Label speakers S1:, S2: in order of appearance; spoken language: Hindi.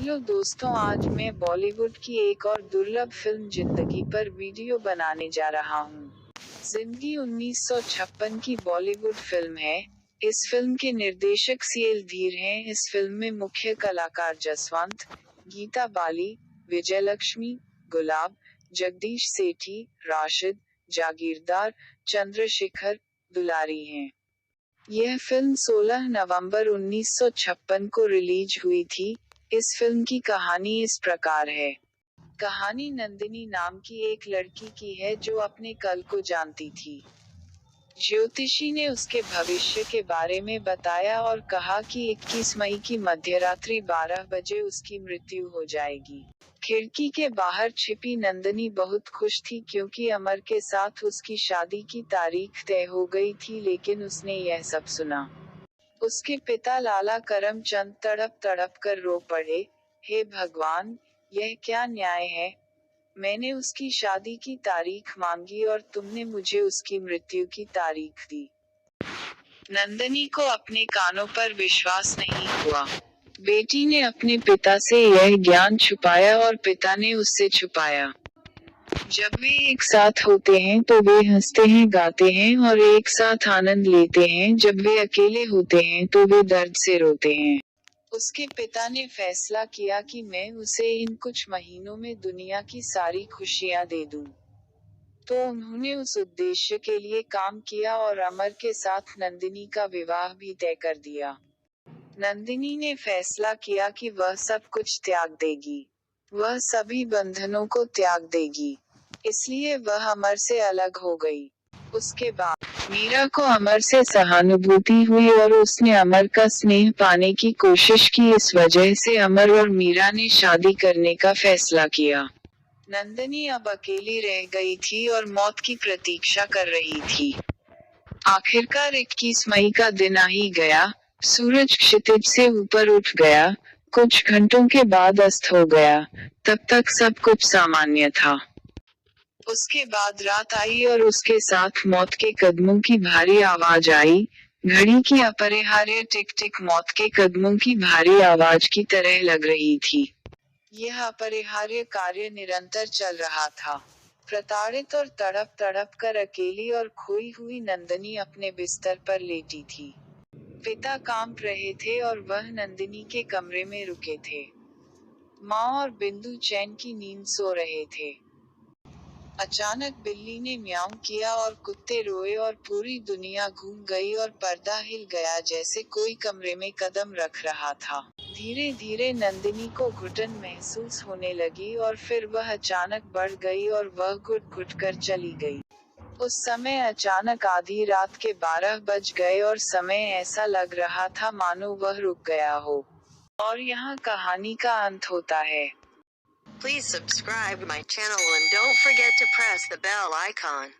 S1: हेलो दोस्तों, आज मैं बॉलीवुड की एक और दुर्लभ फिल्म जिंदगी पर वीडियो बनाने जा रहा हूँ। जिंदगी 1956 की बॉलीवुड फिल्म है। इस फिल्म के निर्देशक सीएल धीर हैं। इस फिल्म में मुख्य कलाकार जसवंत, गीता बाली, विजयलक्ष्मी, गुलाब, जगदीश सेठी, राशिद, जागीरदार, चंद्रशेखर, दुलारी हैं। यह फिल्म 16 नवंबर 1956 को रिलीज हुई थी। इस फिल्म की कहानी इस प्रकार है। कहानी नंदिनी नाम की एक लड़की की है जो अपने कल को जानती थी। ज्योतिषी ने उसके भविष्य के बारे में बताया और कहा कि 21 मई की मध्यरात्रि 12 बजे उसकी मृत्यु हो जाएगी। खिड़की के बाहर छिपी नंदिनी बहुत खुश थी क्योंकि अमर के साथ उसकी शादी की तारीख तय हो गई थी, लेकिन उसने यह सब सुना। उसके पिता लाला करमचंद तड़प तड़प कर रो पड़े, हे भगवान, यह क्या न्याय है। मैंने उसकी शादी की तारीख मांगी और तुमने मुझे उसकी मृत्यु की तारीख दी। नंदिनी को अपने कानों पर विश्वास नहीं हुआ। बेटी ने अपने पिता से यह ज्ञान छुपाया और पिता ने उससे छुपाया। जब वे एक साथ होते हैं तो वे हंसते हैं, गाते हैं और एक साथ आनंद लेते हैं। जब वे अकेले होते हैं तो वे दर्द से रोते हैं। उसके पिता ने फैसला किया कि मैं उसे इन कुछ महीनों में दुनिया की सारी खुशियां दे दूं। तो उन्होंने उस उद्देश्य के लिए काम किया और अमर के साथ नंदिनी का विवाह भी तय कर दिया। नंदिनी ने फैसला किया कि वह सब कुछ त्याग देगी। वह सभी बंधनों को त्याग देगी। इसलिए वह अमर से अलग हो गई। उसके बाद मीरा को अमर से सहानुभूति हुई और उसने अमर का स्नेह पाने की कोशिश की। इस वजह से अमर और मीरा ने शादी करने का फैसला किया। नंदिनी अब अकेली रह गई थी और मौत की प्रतीक्षा कर रही थी। आखिरकार 21 मई का दिन आ ही गया। सूरज क्षितिज से ऊपर उठ गया, कुछ घंटों के बाद अस्त हो गया। तब तक सब कुछ सामान्य था। उसके बाद रात आई और उसके साथ मौत के कदमों की भारी आवाज आई। घड़ी की अपरिहार्य टिक टिक मौत के कदमों की भारी आवाज की तरह लग रही थी। यह अपरिहार्य कार्य निरंतर चल रहा था। प्रताड़ित और तड़प तड़प कर अकेली और खोई हुई नंदिनी अपने बिस्तर पर लेटी थी। पिता कांप रहे थे और वह नंदिनी के कमरे में रुके थे। माँ और बिंदु चैन की नींद सो रहे थे। अचानक बिल्ली ने म्याऊं किया और कुत्ते रोए और पूरी दुनिया घूम गई और पर्दा हिल गया जैसे कोई कमरे में कदम रख रहा था। धीरे धीरे नंदिनी को घुटन महसूस होने लगी और फिर वह अचानक बढ़ गई और वह घुट घुट कर चली गई। उस समय अचानक आधी रात के 12 बज गए और समय ऐसा लग रहा था मानो वह रुक गया हो। और यहाँ कहानी का अंत होता है।
S2: Please subscribe my channel and don't forget to press the bell icon.